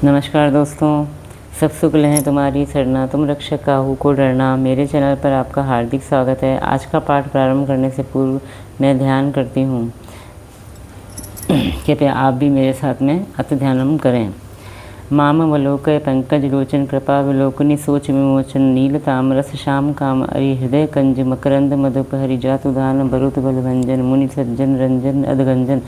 नमस्कार दोस्तों, सब शुक्ल हैं तुम्हारी सरना, तुम रक्षक काहू को डरना। मेरे चैनल पर आपका हार्दिक स्वागत है। आज का पाठ प्रारंभ करने से पूर्व मैं ध्यान करती हूँ, कृपया आप भी मेरे साथ में अति ध्यानम करें। मामवलोकय पंकज लोचन कृपा विलोकनी सोच विमोचन नील तामरस श्याम काम अरि हृदय कंज मकरंद मधुप हरिजातुदान बरुत बलभंजन मुनि सज्जन रंजन अधगंजन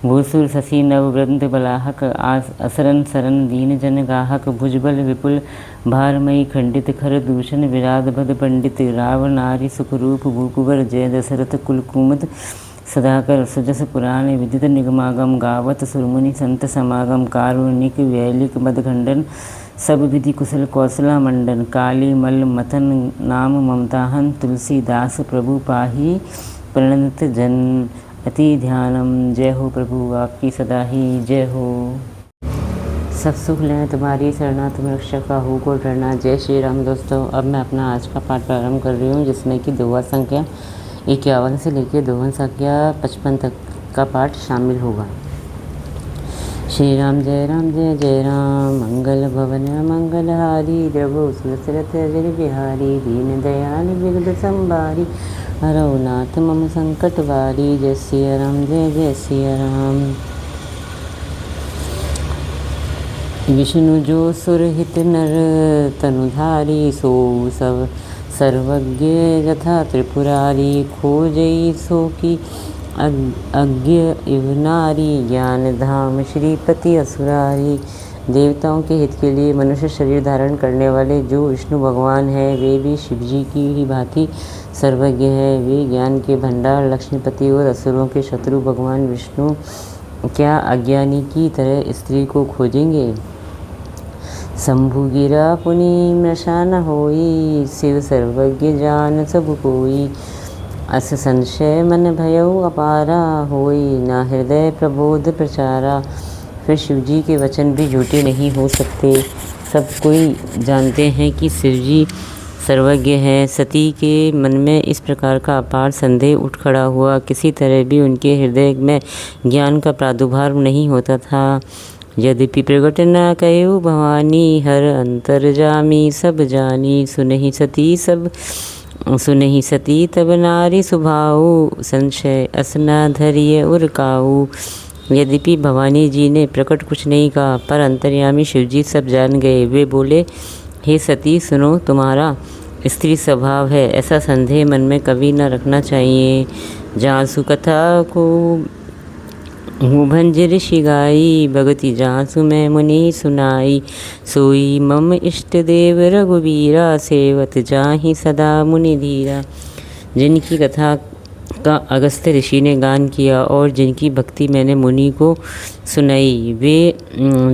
भूसुर शशि नववृंद बलाहक असरन सरन दीन जन गाहक भुजबल विपुल भारमयी खंडित खर दूषण विराध भद पंडित राव नारी सुखरूप भूकुवर जय दशरथ कुलकुमद सदाकर सुजस पुराण विदित निगमागम गावत सुरमुनि संत समागम कारुणिक वैलिक मदखंडन सब विधि कुशल कौशला मंडन काली मल मथन नाम ममताहन तुलसीदास प्रभु पाही प्रणत जन अति ध्यानम। जय हो प्रभु आपकी सदा ही जय हो। सब सुख लें तुम्हारी शरणा, तुम रक्षक काहू को डरना। जय श्री राम। दोस्तों, अब मैं अपना आज का पाठ प्रारंभ कर रही हूँ, जिसमें कि दोहा संख्या 51 से लेकर दोहा संख्या 55 तक का पाठ शामिल होगा। श्री राम जय राम मंगल भवन मंगलहारी द्रवो सुरसरथ जय बिहारी दीन दयाल विगत संबारी हरौ नाथ मम संकट वारी। जय सिया राम जय सिया राम। विष्णु जो सुरहित नर तनुधारी सो सब सर्वज्ञ यथा त्रिपुरारी खोजई सो की अज्ञ इव नारी ज्ञान धाम श्रीपति असुरारी। देवताओं के हित के लिए मनुष्य शरीर धारण करने वाले जो विष्णु भगवान हैं, वे भी शिवजी की ही भांति सर्वज्ञ हैं। वे ज्ञान के भंडार लक्ष्मीपति और असुरों के शत्रु भगवान विष्णु क्या अज्ञानी की तरह स्त्री को खोजेंगे। शंभु गिरा पुनि मृषा न होई शिव सर्वज्ञ जान सब कोई। अस संशय मन भयउ अपारा होई ना हृदय प्रबोध प्रचारा। फिर शिवजी के वचन भी झूठे नहीं हो सकते। सब कोई जानते हैं कि शिवजी सर्वज्ञ हैं। सती के मन में इस प्रकार का अपार संदेह उठ खड़ा हुआ। किसी तरह भी उनके हृदय में ज्ञान का प्रादुर्भाव नहीं होता था। यद्यपि प्रगट न कयो भवानी हर अंतर्जामी सब जानी। सुनहि सती तब नारी सुभाऊ संशय असना धरिय उर काऊ। यद्यपि भवानी जी ने प्रकट कुछ नहीं कहा, पर अंतर्यामी शिवजी सब जान गए। वे बोले, हे सती सुनो, तुम्हारा स्त्री स्वभाव है, ऐसा संदेह मन में कभी न रखना चाहिए। जासु कथा को भंज ऋषि गाई भगति जासु मैं मुनि सुनाई। सोई मम इष्ट देव रघुवीरा सेवत जाहि सदा मुनि धीरा। जिनकी कथा का अगस्त्य ऋषि ने गान किया और जिनकी भक्ति मैंने मुनि को सुनाई,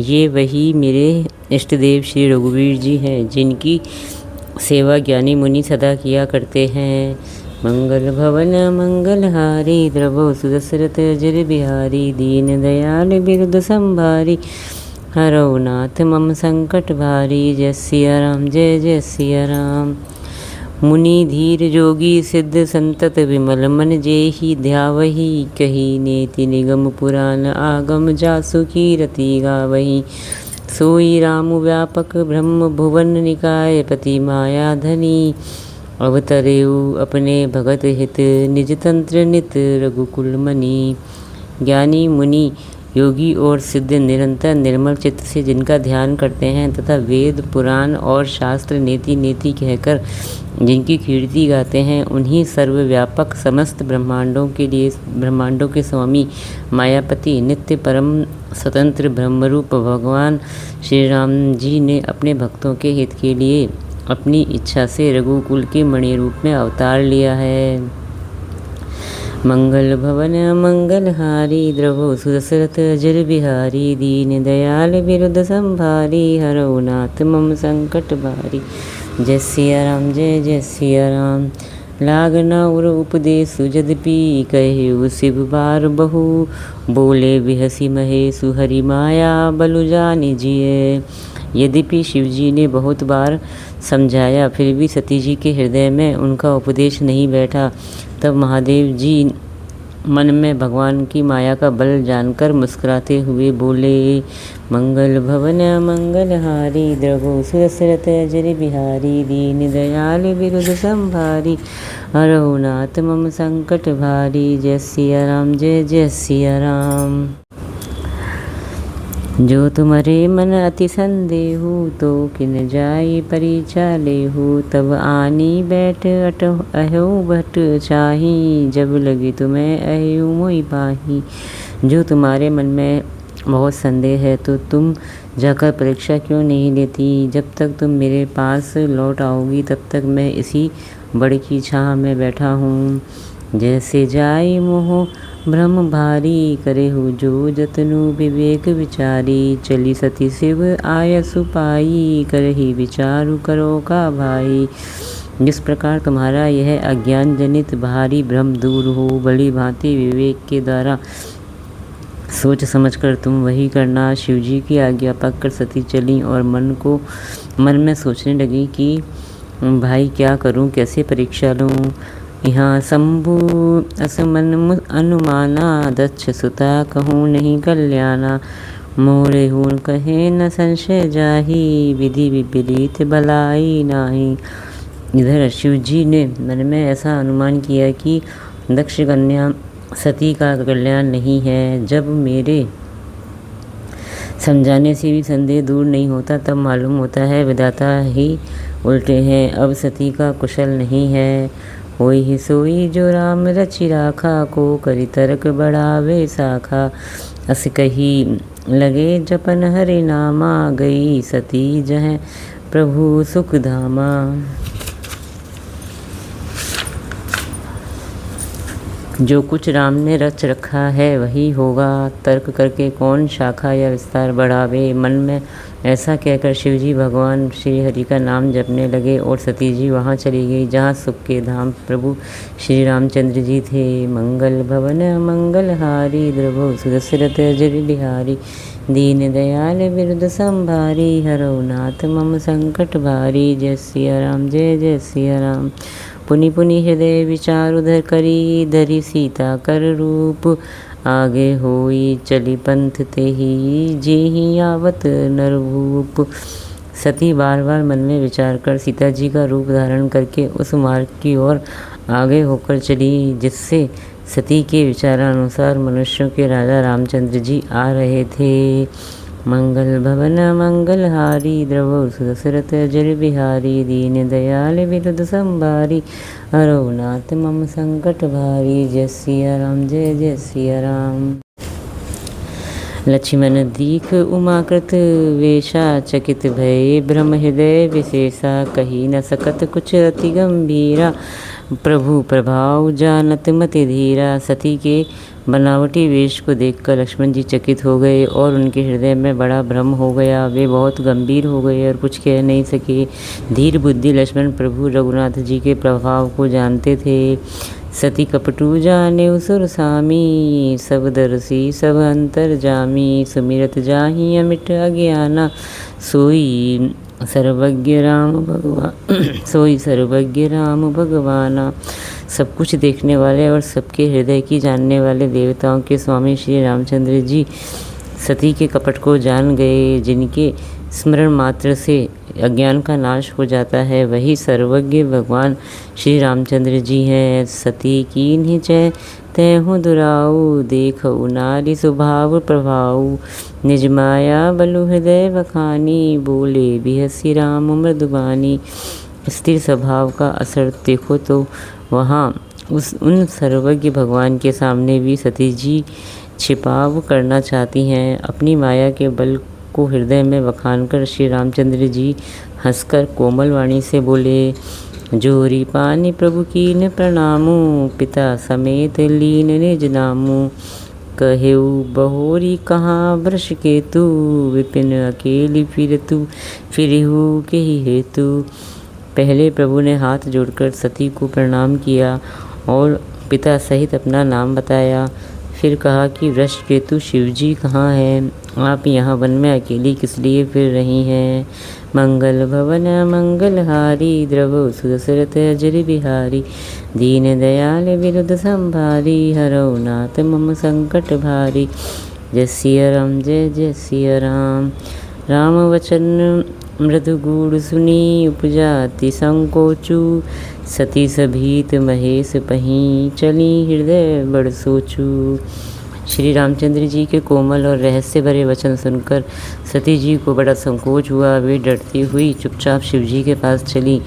ये वही मेरे इष्ट देव श्री रघुवीर जी हैं, जिनकी सेवा ज्ञानी मुनि सदा किया करते हैं। मंगल भवन मंगलहारी द्रवो सुदशरथ जय बिहारी दीन दयाल बिरुद संभारी हरौ नाथ मम संकट भारी। जय सिया राम जय सिया राम। मुनि धीर जोगी सिद्ध संतत विमल मन जेहि ध्यावहि कही नेति निगम पुराण आगम जासु कीरति गावहि। सोई राम व्यापक ब्रह्म भुवन निकाय पति माया धनी। अवतरेउ अपने भगत हित निज तंत्र नित रघुकुल मणि। ज्ञानी मुनि योगी और सिद्ध निरंतर निर्मल चित्त से जिनका ध्यान करते हैं तथा वेद पुराण और शास्त्र नेति नेति कहकर जिनकी कीर्ति गाते हैं, उन्हीं सर्वव्यापक समस्त ब्रह्मांडों के स्वामी मायापति नित्य परम स्वतंत्र ब्रह्मरूप भगवान श्री राम जी ने अपने भक्तों के हित के लिए अपनी इच्छा से रघुकुल के मणि रूप में अवतार लिया है। मंगल भवन मंगलहारी द्रवो सुदशरथ जय बिहारी दीन दयाल बिरुद संभारी हरौ नाथ मम संकट भारी। जय सिया राम जय सिया राम। लागना उर उपदेशु यद्यपि कहे शिव बार बहु बोले बिहसी महेशु हरि माया बलु जानि जिये। यद्यपि शिवजी ने बहुत बार समझाया, फिर भी सती जी के हृदय में उनका उपदेश नहीं बैठा। तब महादेव जी मन में भगवान की माया का बल जानकर मुस्कुराते हुए बोले, मंगल भवन मंगलहारी द्रवो सुरसरत अजर बिहारी दीन दयाल विरुद्ध संभारी हरहु नाथ मम संकट भारी। जय सिया राम, जय जय सिया राम। जो तुम्हारे मन अति संदेहु तो किन जाई परीक्षा लेहु तब आनी बैठ अहो भट चाही जब लगे तुम्हें अहो मोई पाही। जो तुम्हारे मन में बहुत संदेह है तो तुम जाकर परीक्षा क्यों नहीं लेती। जब तक तुम मेरे पास लौट आओगी तब तक मैं इसी बड़ की छाह में बैठा हूँ। जैसे जाई मोह भ्रम भारी करे हो जो जतनु विवेक विचारी चली सती शिव आय सुपाई करही विचारु करो का भाई। जिस प्रकार तुम्हारा यह अज्ञान जनित भारी भ्रम दूर हो बड़ी भांति विवेक के द्वारा सोच समझकर तुम वही करना। शिवजी की आज्ञा पाकर सती चली और मन में सोचने लगी कि भाई क्या करूं, कैसे परीक्षा लूं। यहाँ शंभु असमन अनुमाना दक्ष सुता कहूँ नहीं कल्याणा मोरे हूँ कहे न संशय जाही विधि विपरीत भलाई नाही। इधर शिवजी ने मन में ऐसा अनुमान किया कि दक्ष कन्या सती का कल्याण नहीं है। जब मेरे समझाने से भी संदेह दूर नहीं होता तब मालूम होता है विधाता ही उल्टे हैं। अब सती का कुशल नहीं है। होई सोई जो राम रचि राखा को करी तर्क बढ़ावे शाखा अस कही लगे जपन हरि नामा गई सती जह प्रभु सुख धामा। जो कुछ राम ने रच रखा है वही होगा, तर्क करके कौन शाखा या विस्तार बढ़ावे। मन में ऐसा कहकर शिवजी भगवान श्री हरि का नाम जपने लगे और सती जी वहाँ चली गई जहाँ सुख के धाम प्रभु श्री रामचंद्र जी थे। मंगल भवन मंगलहारी द्रवो सुदशरथ अजर बिहारी दीन दयाल विरुद्ध संभारी हरौ नाथ मम संकट भारी। जय सिया राम, जय जय सिया राम। पुनि पुनि हृदय विचार उधर करी धरी सीता कर रूप आगे होई चली पंथ ते ही जेहि आवत नरभूप। सती बार बार मन में विचार कर सीता जी का रूप धारण करके उस मार्ग की ओर आगे होकर चली जिससे सती के विचारानुसार मनुष्यों के राजा रामचंद्र जी आ रहे थे। मंगल भवन मंगलहारी द्रवो सुदशरथ अजर बिहारी दीन दयाल विरुद्ध संभारी हरौ नाथ मम संकट भारी। जय सिया राम, जय जय सिया राम। लक्ष्मण दीख उमाकृत वेशा चकित भये ब्रह्म हृदय विशेषा कही न सकत कुछ अति गंभीरा प्रभु प्रभाव जानत मति धीरा। सती के बनावटी वेश को देखकर लक्ष्मण जी चकित हो गए और उनके हृदय में बड़ा भ्रम हो गया। वे बहुत गंभीर हो गए और कुछ कह नहीं सके। धीर बुद्धि लक्ष्मण प्रभु रघुनाथ जी के प्रभाव को जानते थे। सती कपटू जाने उसुर सामी सब दर्शी सब अंतर जामी सुमिरत जाही अमिट अज्ञाना सोई सर्वज्ञ राम भगवान सोई सर्वज्ञ राम भगवाना। सब कुछ देखने वाले और सबके हृदय की जानने वाले देवताओं के स्वामी श्री रामचंद्र जी सती के कपट को जान गए। जिनके स्मरण मात्र से अज्ञान का नाश हो जाता है वही सर्वज्ञ भगवान श्री रामचंद्र जी हैं। सती की निचय तैहु दुराऊ देखऊ नारी स्वभाव प्रभाऊ निज माया बलु हृदय बखानी बोले बिहसी राम मृदुबानी। स्थिर स्वभाव का असर देखो तो वहाँ उन सर्वज्ञ भगवान के सामने भी सती जी छिपाव करना चाहती हैं। अपनी माया के बल को हृदय में बखान कर श्री रामचंद्र जी हंसकर कोमल वाणी से बोले, जोरी पानी प्रभु कीन प्रणामू पिता समेत लीन निज नामू कहेऊ बहोरी कहाँ वृष के तू विपिन अकेली फिरहू के ही हेतु। पहले प्रभु ने हाथ जोड़कर सती को प्रणाम किया और पिता सहित अपना नाम बताया। फिर कहा कि वृषकेतु शिव जी कहाँ हैं? आप यहाँ वन में अकेली किस लिए फिर रही हैं? मंगल भवन मंगलहारी द्रवो सुदशरथ अजर बिहारी दीन दयाल विरुद्ध संभारी हरौ नाथ मम संकट भारी। जय सिया राम जय जय सिया राम। राम वचन मृदु गूढ़ सुनी उपजा अति संकोचू सती सभीत महेश पहीं चली हृदय बड़ सोचू। श्री रामचंद्र जी के कोमल और रहस्य भरे वचन सुनकर सती जी को बड़ा संकोच हुआ। वे डरती हुई चुपचाप शिव जी के पास चली।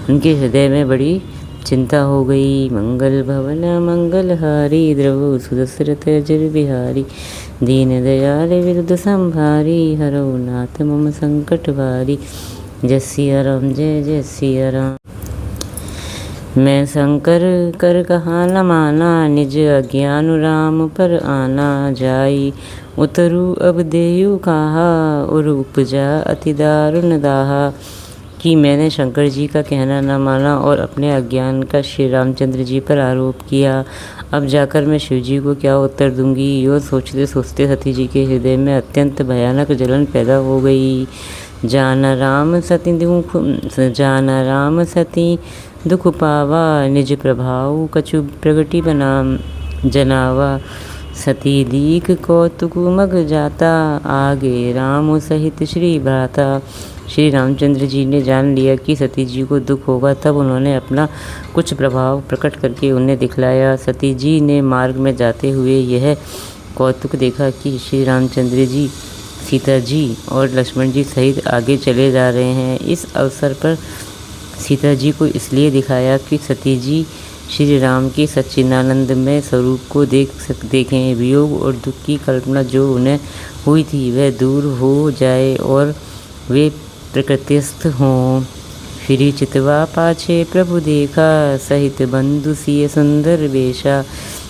उनके हृदय में बड़ी चिंता हो गई। मंगल भवन मंगलहारी द्रवो सुदशरथ अजर बिहारी दीन दयाल विरुद्ध संभारी हरौ नाथ मम संकट भारी। जय सिया राम जय जय सिया राम। मैं शंकर कर कहा न माना निज अज्ञान राम पर आना जाई उतरू अब देयु कहा और उपजा अति दारुण दाहा। कि मैंने शंकर जी का कहना न माना और अपने अज्ञान का श्री रामचंद्र जी पर आरोप किया। अब जाकर मैं शिव जी को क्या उत्तर दूंगी? यो सोचते सोचते सती जी के हृदय में अत्यंत भयानक जलन पैदा हो गई। जाना राम सती दुख पावा निज प्रभाव कछु प्रगति बना जनावा। सती दीक कौतुक मग जाता आगे राम सहित श्री भ्राता। श्री रामचंद्र जी ने जान लिया कि सती जी को दुख होगा, तब उन्होंने अपना कुछ प्रभाव प्रकट करके उन्हें दिखलाया। सती जी ने मार्ग में जाते हुए यह कौतुक देखा कि श्री रामचंद्र जी सीता जी और लक्ष्मण जी सहित आगे चले जा रहे हैं। इस अवसर पर सीता जी को इसलिए दिखाया कि सती जी श्री राम के सच्चिदानंदमय स्वरूप को देखें। वियोग और दुख की कल्पना जो उन्हें हुई थी वह दूर हो जाए और वे प्रकृतिस्थ हों। फिरी चितवा पाछे प्रभु देखा सहित बंधु सिय सुंदर वेशा।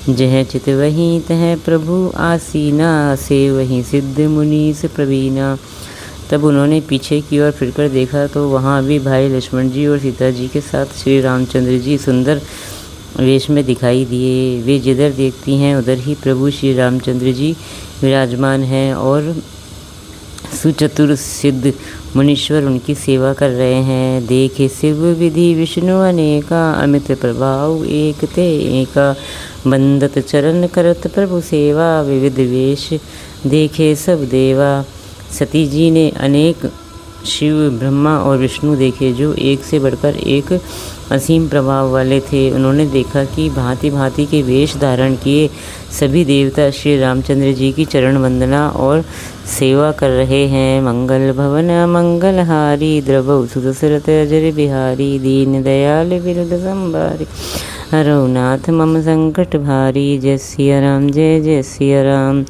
जह चित वहीं तह प्रभु आसीना से वहीं सिद्ध मुनीस प्रवीणा। तब उन्होंने पीछे की ओर फिरकर देखा तो वहाँ भी भाई लक्ष्मण जी और सीता जी के साथ श्री रामचंद्र जी सुंदर वेश में दिखाई दिए। वे जिधर देखती हैं उधर ही प्रभु श्री रामचंद्र जी विराजमान हैं और सुचतुर सिद्ध मुनीश्वर उनकी सेवा कर रहे हैं। देखे शिव विधि विष्णु अनेका अमित प्रभाव एक ते एका। बंदत चरण करत प्रभु सेवा विविध वेश देखे सब देवा। सती जी ने अनेक शिव ब्रह्मा और विष्णु देखे जो एक से बढ़कर एक असीम प्रभाव वाले थे। उन्होंने देखा कि भांति भांति के वेश धारण किए सभी देवता श्री रामचंद्र जी की चरण वंदना और सेवा कर रहे हैं। मंगल भवन मंगलहारी द्रवौ सुदशरथ अजर बिहारी दीन दयाल विरुद्ध संभारी हरौ नाथ मम संकट भारी। जय सिया राम जय जय सिया राम।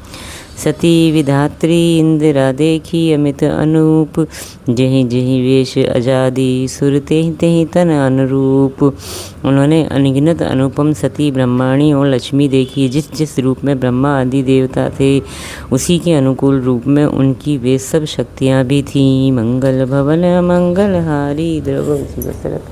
सती विधात्री इंदिरा देखी अमित अनूप जहीं जहीं वेश आजादी सुर तेहि तेहि तन अनुरूप। उन्होंने अनगिनत अनुपम सती ब्रह्माणी और लक्ष्मी देखी। जिस जिस रूप में ब्रह्मा आदि देवता थे उसी के अनुकूल रूप में उनकी वे सब शक्तियाँ भी थीं। मंगल भवन मंगलहारी द्रवौ सुदशरथ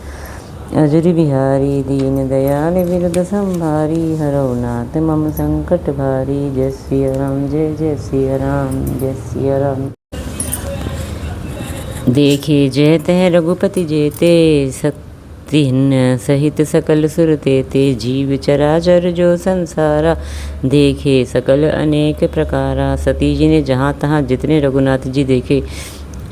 अजर बिहारी दीन दयाल विरुद्ध संभारी हरौ नाथ मम संकट भारी। जय सिया राम जय जय सिया राम जय सिया राम। देखे जय तह रघुपति जेते शक्तिहीन सहित सकल सुर तेते। जीव चराचर जो संसारा देखे सकल अनेक प्रकारा। सती जी ने जहाँ तहाँ जितने रघुनाथ जी देखे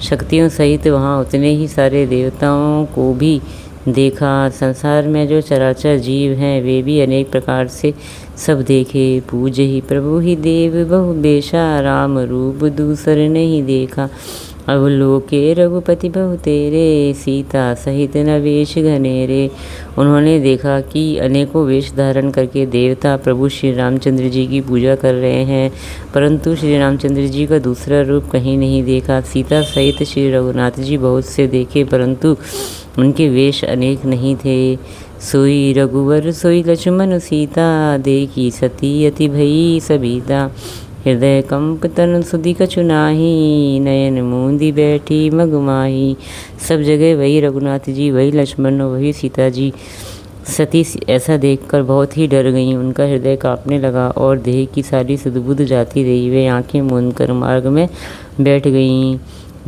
शक्तियों सहित वहाँ उतने ही सारे देवताओं को भी देखा। संसार में जो चराचर जीव हैं वे भी अनेक प्रकार से सब देखे। पूज ही प्रभु ही देव बहु बेशा राम रूप दूसर नहीं देखा। अवलोके रघुपति बहु तेरे सीता सहित नवेश घनेरे। उन्होंने देखा कि अनेकों वेश धारण करके देवता प्रभु श्री रामचंद्र जी की पूजा कर रहे हैं, परंतु श्री रामचंद्र जी का दूसरा रूप कहीं नहीं देखा। सीता सहित श्री रघुनाथ जी बहुत से देखे, परंतु उनके वेश अनेक नहीं थे। सोई रघुवर सोई लक्ष्मण सीता देखी सती अति भई सबीता। हृदय कंप तन सुधि कछु नाही नयन मूंदी बैठी मगमाही। सब जगह वही रघुनाथ जी, वही लक्ष्मण, वही सीता जी सती ऐसा देखकर बहुत ही डर गईं। उनका हृदय कांपने लगा और देह की सारी सुध-बुध जाती रही। वे आंखें मूंद कर मार्ग में बैठ गईं।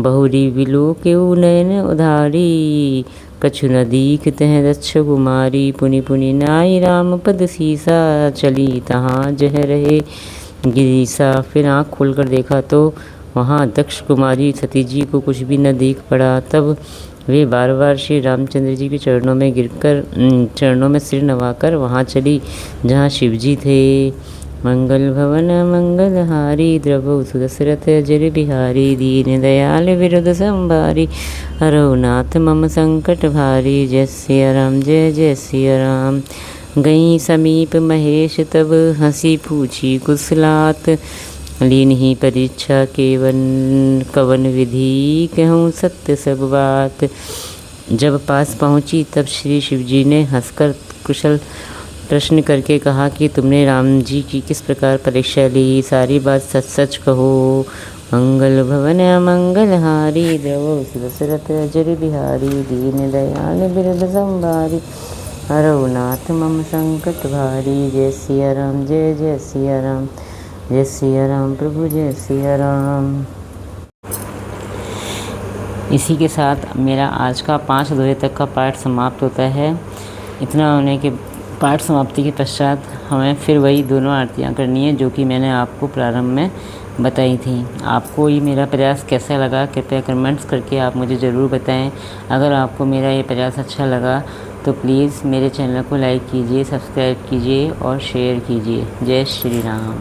बहुरी विलोक्यौ नयन उधारी, कछु न दीखतह दक्ष कुमारी। पुनि पुनि नाई राम पद सीसा, चली तहाँ जह रहे गिरीसा। फिर आँख खोलकर देखा तो वहाँ दक्ष कुमारी सती जी को कुछ भी न दिख पड़ा। तब वे बार बार श्री रामचंद्र जी के चरणों में सिर नवाकर वहाँ चली जहाँ शिवजी थे। मंगल भवन मंगलहारी, द्रवौ सुदशरथ अजर बिहारी। दीन दयाल विरुद्ध संभारी, हरौ नाथ मम संकट भारी। जय सिया राम जय जय सिया राम। गई समीप महेश तब, हंसी पूछी कुशलात। लीन ही परीक्षा कवन विधि, कहूँ सत्य सब बात। जब पास पहुँची तब श्री शिवजी ने हंसकर कुशल प्रश्न करके कहा कि तुमने राम जी की किस प्रकार परीक्षा ली, सारी बात सच सच कहो। मंगल भवन मंगलहारी, द्रवौ सुदशरथ अजर बिहारी। दीन दयाल बिरद संभारी, हरौ नाथ मम संकट भारी। जय सिया राम जय जय सिया राम। जय सिया राम प्रभु जय सिया राम। इसी के साथ मेरा आज का 5 दोहे तक का पाठ समाप्त होता है। इतना होने के पाठ समाप्ति के पश्चात हमें फिर वही दोनों आरतियाँ करनी है जो कि मैंने आपको प्रारंभ में बताई थी। आपको ये मेरा प्रयास कैसा लगा कृपया कमेंट्स करके आप मुझे ज़रूर बताएं। अगर आपको मेरा ये प्रयास अच्छा लगा तो प्लीज़ मेरे चैनल को लाइक कीजिए, सब्सक्राइब कीजिए और शेयर कीजिए। जय श्री राम।